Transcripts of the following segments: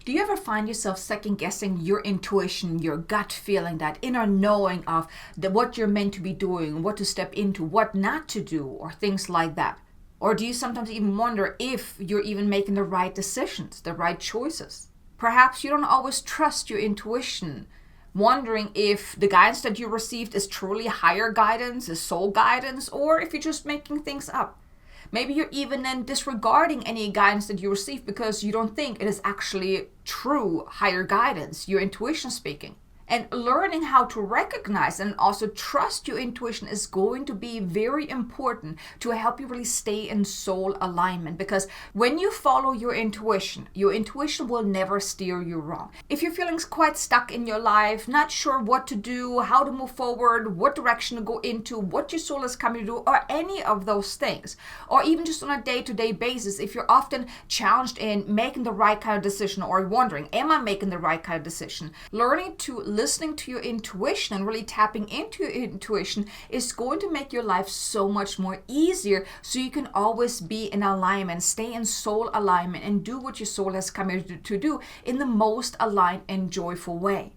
Do you ever find yourself second guessing your intuition, your gut feeling, that inner knowing of what you're meant to be doing, what to step into, what not to do, or things like that? Or do you sometimes even wonder if you're even making the right decisions, the right choices? Perhaps you don't always trust your intuition, wondering if the guidance that you received is truly higher guidance, is soul guidance, or if you're just making things up. Maybe you're even then disregarding any guidance that you receive because you don't think it is actually true higher guidance, your intuition speaking. And learning how to recognize and also trust your intuition is going to be very important to help you really stay in soul alignment. Because when you follow your intuition will never steer you wrong. If you're feeling quite stuck in your life, not sure what to do, how to move forward, what direction to go into, what your soul is coming to do, or any of those things, or even just on a day-to-day basis, if you're often challenged in making the right kind of decision or wondering, am I making the right kind of decision? Learning to listening to your intuition and really tapping into your intuition is going to make your life so much more easier, so you can always be in alignment, stay in soul alignment, and do what your soul has come here to do in the most aligned and joyful way.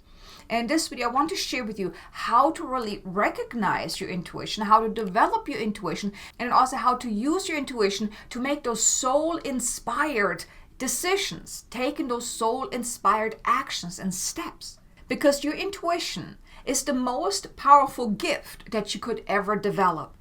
And in this video, I want to share with you how to really recognize your intuition, how to develop your intuition, and also how to use your intuition to make those soul-inspired decisions, taking those soul-inspired actions and steps. Because your intuition is the most powerful gift that you could ever develop.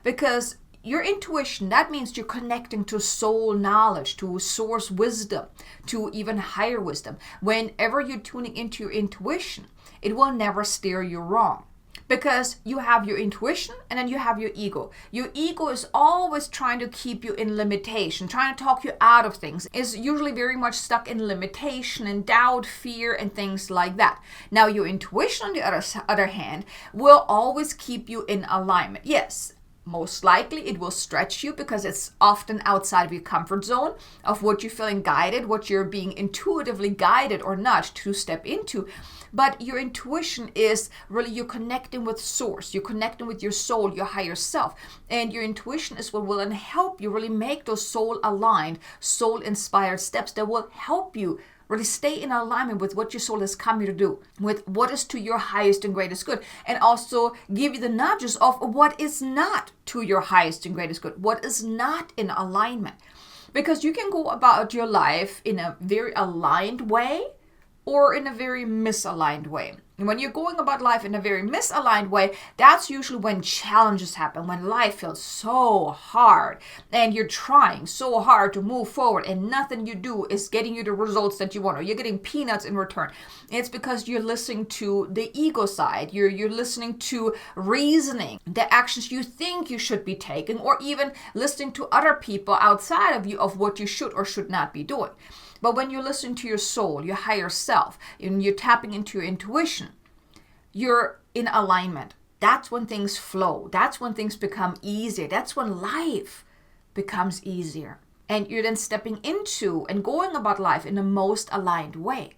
Because your intuition, that means you're connecting to soul knowledge, to source wisdom, to even higher wisdom. Whenever you're tuning into your intuition, it will never steer you wrong. Because you have your intuition and then you have your ego. Your ego is always trying to keep you in limitation, trying to talk you out of things. It's usually very much stuck in limitation and doubt, fear, and things like that. Now, your intuition, on the other hand, will always keep you in alignment. Yes, most likely it will stretch you because it's often outside of your comfort zone of what you're feeling guided, what you're being intuitively guided or nudged to step into. But your intuition is really you're connecting with source, you're connecting with your soul, your higher self. And your intuition is what will then help you really make those soul aligned, soul inspired steps that will help you really stay in alignment with what your soul has come here to do, with what is to your highest and greatest good, and also give you the nudges of what is not to your highest and greatest good, what is not in alignment. Because you can go about your life in a very aligned way or in a very misaligned way. And when you're going about life in a very misaligned way, that's usually when challenges happen, when life feels so hard and you're trying so hard to move forward and nothing you do is getting you the results that you want, or you're getting peanuts in return. It's because you're listening to the ego side. You're listening to reasoning, the actions you think you should be taking, or even listening to other people outside of you of what you should or should not be doing. But when you're listening to your soul, your higher self, and you're tapping into your intuition, you're in alignment. That's when things flow. That's when things become easier. That's when life becomes easier. And you're then stepping into and going about life in the most aligned way.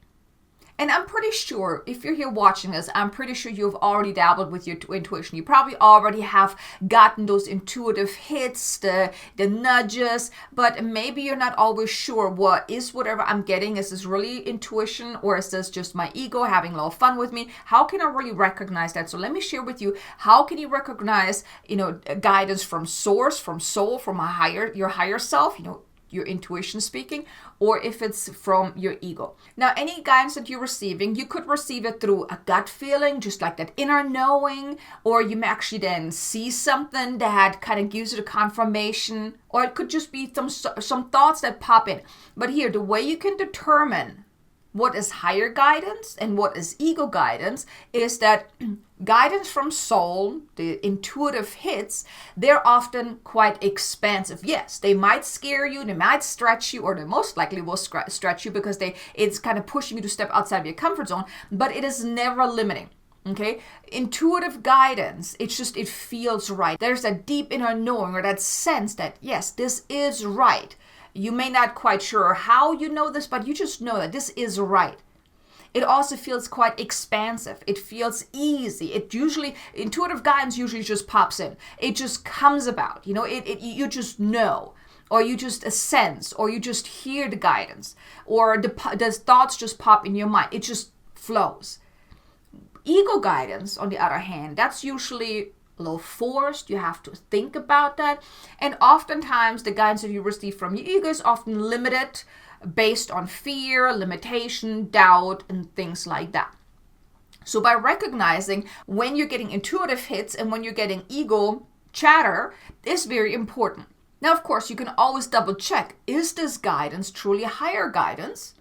And I'm pretty sure, if you're here watching this, I'm pretty sure you've already dabbled with your intuition. You probably already have gotten those intuitive hits, the nudges, but maybe you're not always sure whatever I'm getting, is this really intuition, or is this just my ego having a little fun with me? How can I really recognize that? So let me share with you, how can you recognize, guidance from source, from soul, from your higher self, your intuition speaking, or if it's from your ego. Now, any guidance that you're receiving, you could receive it through a gut feeling, just like that inner knowing, or you may actually then see something that kind of gives you the confirmation, or it could just be some thoughts that pop in. But here, the way you can determine what is higher guidance and what is ego guidance is that guidance from soul, the intuitive hits, they're often quite expansive. Yes, they might scare you, they might stretch you, or they most likely will stretch you because it's kind of pushing you to step outside of your comfort zone, but it is never limiting. Okay, intuitive guidance, it feels right. There's that deep inner knowing, or that sense that, yes, this is right. You may not quite sure how you know this, but you just know that this is right. It also feels quite expansive. It feels easy. Intuitive guidance usually just pops in. It just comes about. You just know. or you just sense, or you just hear the guidance, or the thoughts just pop in your mind. It just flows. Ego guidance, on the other hand, that's usually a little forced. You have to think about that. And oftentimes the guidance that you receive from your ego is often limited based on fear, limitation, doubt, and things like that. So by recognizing when you're getting intuitive hits and when you're getting ego chatter is very important. Now, of course, you can always double check, is this guidance truly higher guidance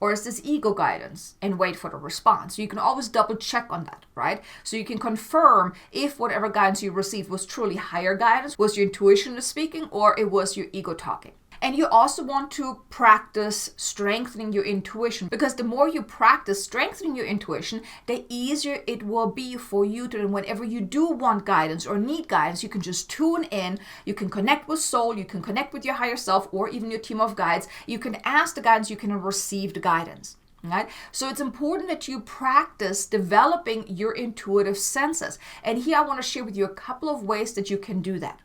or is this ego guidance, and wait for the response. So you can always double check on that, right? So you can confirm if whatever guidance you received was truly higher guidance, was your intuition speaking, or it was your ego talking. And you also want to practice strengthening your intuition, because the more you practice strengthening your intuition, the easier it will be for you to, whenever you do want guidance or need guidance, you can just tune in, you can connect with soul, you can connect with your higher self or even your team of guides. You can ask the guidance, you can receive the guidance. Right? So it's important that you practice developing your intuitive senses. And here I want to share with you a couple of ways that you can do that.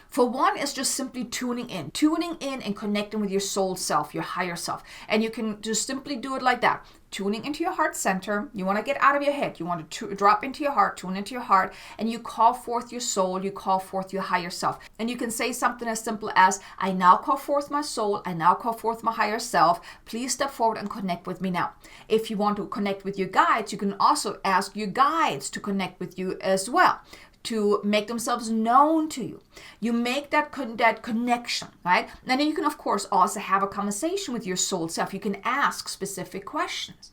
For one, is just simply tuning in and connecting with your soul self, your higher self. And you can just simply do it like that. Tuning into your heart center. You want to get out of your head. You want to drop into your heart, tune into your heart, and you call forth your soul. You call forth your higher self. And you can say something as simple as, I now call forth my soul. I now call forth my higher self. Please step forward and connect with me now. If you want to connect with your guides, you can also ask your guides to connect with you as well, to make themselves known to you. You make that connection, right? And then you can, of course, also have a conversation with your soul self. You can ask specific questions.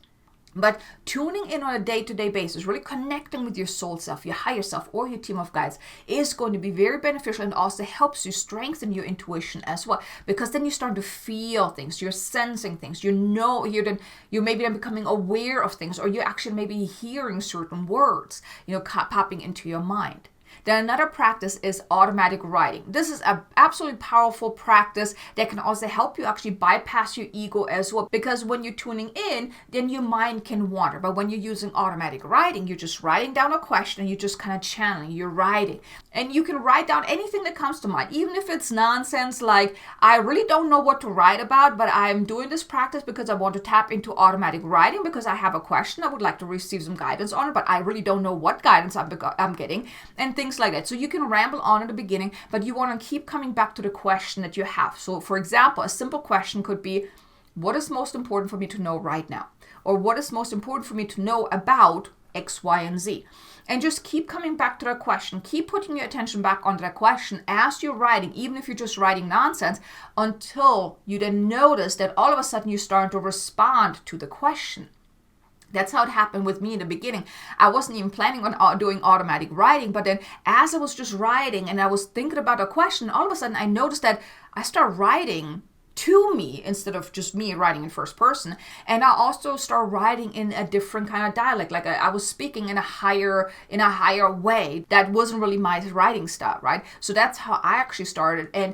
But tuning in on a day-to-day basis, really connecting with your soul self, your higher self, or your team of guides is going to be very beneficial, and also helps you strengthen your intuition as well. Because then you start to feel things, you're sensing things, you're maybe then becoming aware of things, or you're actually maybe hearing certain words, popping into your mind. Then another practice is automatic writing. This is an absolutely powerful practice that can also help you actually bypass your ego as well. Because when you're tuning in, then your mind can wander. But when you're using automatic writing, you're just writing down a question and you're just kind of channeling, you're writing. And you can write down anything that comes to mind, even if it's nonsense like, I really don't know what to write about, but I'm doing this practice because I want to tap into automatic writing because I have a question I would like to receive some guidance on it, but I really don't know what guidance I'm getting, and things like that. So you can ramble on at the beginning, but you want to keep coming back to the question that you have. So for example, a simple question could be, what is most important for me to know right now? Or what is most important for me to know about X, Y, and Z? And just keep coming back to that question. Keep putting your attention back onto that question as you're writing, even if you're just writing nonsense, until you then notice that all of a sudden you start to respond to the question. That's how it happened with me in the beginning. I wasn't even planning on doing automatic writing, but then as I was just writing and I was thinking about a question, all of a sudden I noticed that I started writing to me instead of just me writing in first person. And I also start writing in a different kind of dialect. Like I was speaking in a higher way that wasn't really my writing style, right? So that's how I actually started. And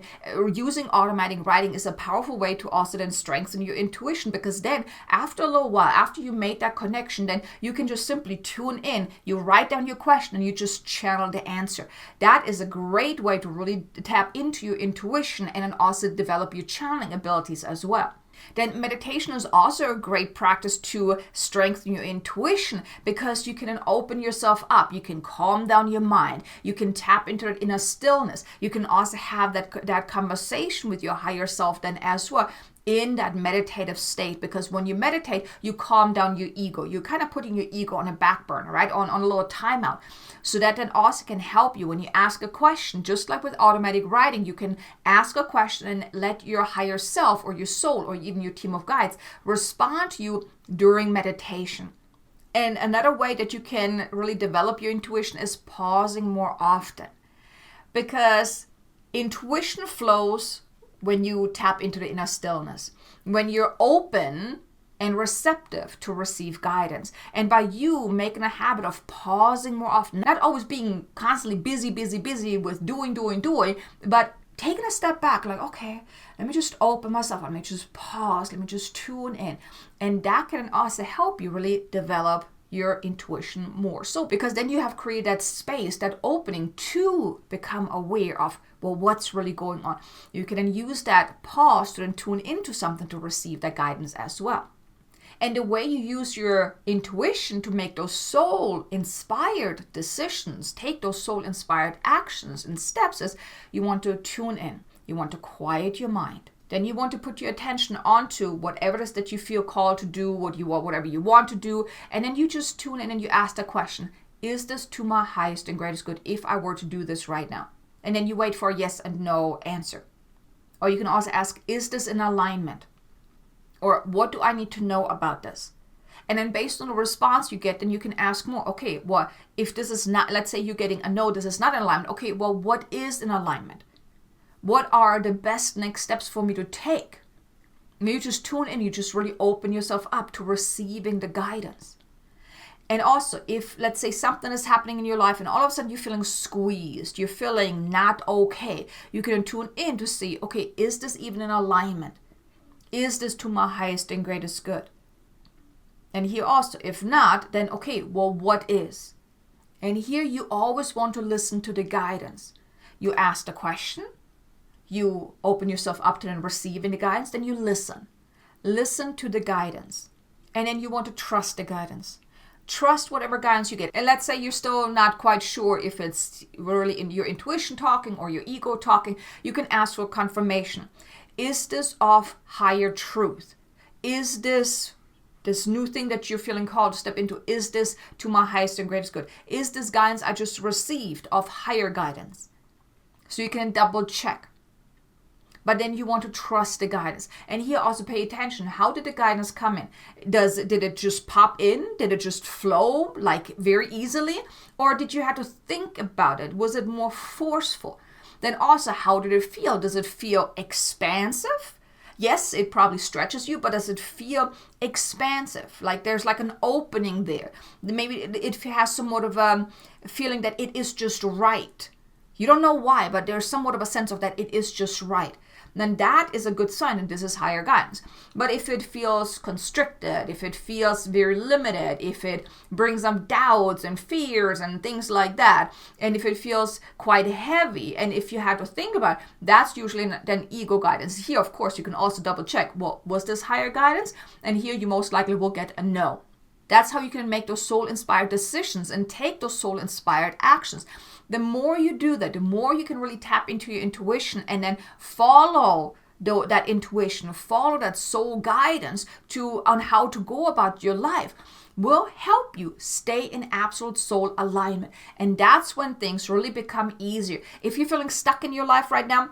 using automatic writing is a powerful way to also then strengthen your intuition, because then after a little while, after you made that connection, then you can just simply tune in, you write down your question and you just channel the answer. That is a great way to really tap into your intuition and then also develop your channeling abilities as well. Then meditation is also a great practice to strengthen your intuition, because you can then open yourself up. You can calm down your mind. You can tap into that inner stillness. You can also have that conversation with your higher self then as well, in that meditative state, because when you meditate, you calm down your ego. You're kind of putting your ego on a back burner, right? On a little timeout. So that then also can help you when you ask a question. Just like with automatic writing, you can ask a question and let your higher self or your soul or even your team of guides respond to you during meditation. And another way that you can really develop your intuition is pausing more often, because intuition flows when you tap into the inner stillness, when you're open and receptive to receive guidance. And by you making a habit of pausing more often, not always being constantly busy with doing, but taking a step back, like, okay, let me just open myself, let me just pause, let me just tune in. And that can also help you really develop your intuition more so, because then you have created that space, that opening to become aware of, well, what's really going on. You can then use that pause to then tune into something to receive that guidance as well. And the way you use your intuition to make those soul-inspired decisions, take those soul-inspired actions and steps, is you want to tune in. You want to quiet your mind. Then you want to put your attention onto whatever it is that you feel called to do, whatever you want to do. And then you just tune in and you ask the question, is this to my highest and greatest good if I were to do this right now? And then you wait for a yes and no answer. Or you can also ask, is this in alignment? Or what do I need to know about this? And then based on the response you get, then you can ask more. Okay, well, if this is not, let's say you're getting a no, this is not in alignment. Okay, well, what is in alignment? What are the best next steps for me to take? And you just tune in, you just really open yourself up to receiving the guidance. And also, if, let's say, something is happening in your life and all of a sudden you're feeling squeezed, you're feeling not okay, you can tune in to see, okay, is this even in alignment? Is this to my highest and greatest good? And here also, if not, then okay, well, what is? And here you always want to listen to the guidance. You ask the question, you open yourself up to then receiving the guidance, then you listen. Listen to the guidance. And then you want to trust the guidance. Trust whatever guidance you get. And let's say you're still not quite sure if it's really in your intuition talking or your ego talking, you can ask for confirmation. Is this of higher truth? Is this new thing that you're feeling called to step into, is this to my highest and greatest good? Is this guidance I just received of higher guidance? So you can double check. But then you want to trust the guidance. And here also pay attention. How did the guidance come in? Did it just pop in? Did it just flow like very easily? Or did you have to think about it? Was it more forceful? Then also, how did it feel? Does it feel expansive? Yes, it probably stretches you, but does it feel expansive? Like there's like an opening there. Maybe it has somewhat of a feeling that it is just right. You don't know why, but there's somewhat of a sense of that it is just right. Then that is a good sign that this is higher guidance. But if it feels constricted, if it feels very limited, if it brings up doubts and fears and things like that, and if it feels quite heavy, and if you have to think about it, that's usually then ego guidance. Here, of course, you can also double check, well, was this higher guidance? And here you most likely will get a no. That's how you can make those soul-inspired decisions and take those soul-inspired actions. The more you do that, the more you can really tap into your intuition and then follow that intuition, follow that soul guidance on how to go about your life, will help you stay in absolute soul alignment. And that's when things really become easier. If you're feeling stuck in your life right now,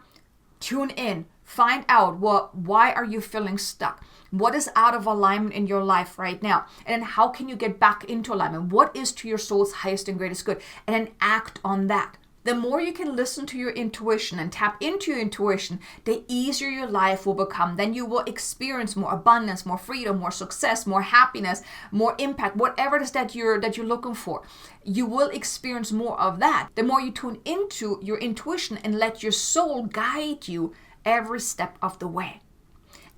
tune in. Find out why are you feeling stuck? What is out of alignment in your life right now? And then how can you get back into alignment? What is to your soul's highest and greatest good? And then act on that. The more you can listen to your intuition and tap into your intuition, the easier your life will become. Then you will experience more abundance, more freedom, more success, more happiness, more impact, whatever it is that you're looking for. You will experience more of that. The more you tune into your intuition and let your soul guide you every step of the way.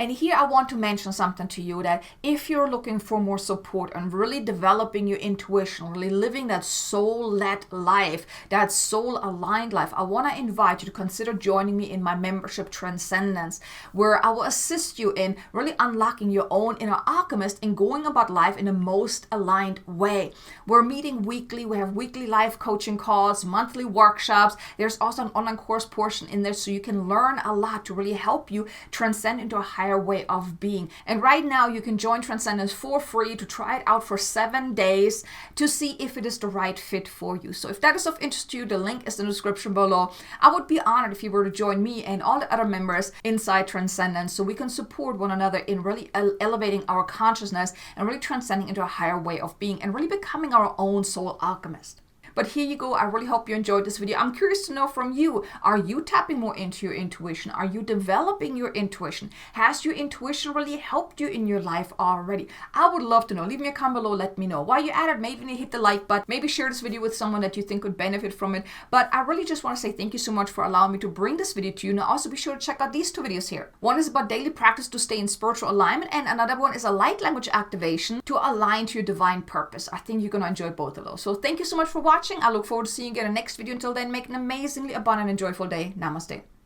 And here I want to mention something to you, that if you're looking for more support on really developing your intuition, really living that soul-led life, that soul-aligned life, I want to invite you to consider joining me in my membership Transcendence, where I will assist you in really unlocking your own inner alchemist and going about life in the most aligned way. We're meeting weekly. We have weekly life coaching calls, monthly workshops. There's also an online course portion in there so you can learn a lot to really help you transcend into a higher way of being. And right now you can join Transcendence for free to try it out for 7 days to see if it is the right fit for you. So if that is of interest to you, the link is in the description below. I would be honored if you were to join me and all the other members inside Transcendence so we can support one another in really elevating our consciousness and really transcending into a higher way of being and really becoming our own soul alchemist. But here you go. I really hope you enjoyed this video. I'm curious to know from you, are you tapping more into your intuition? Are you developing your intuition? Has your intuition really helped you in your life already? I would love to know. Leave me a comment below. Let me know. While you're at it, maybe hit the like button. Maybe share this video with someone that you think could benefit from it. But I really just want to say thank you so much for allowing me to bring this video to you. Now also be sure to check out these two videos here. One is about daily practice to stay in spiritual alignment, and another one is a light language activation to align to your divine purpose. I think you're going to enjoy both of those. So thank you so much for watching. I look forward to seeing you in the next video. Until then, make an amazingly abundant and joyful day. Namaste.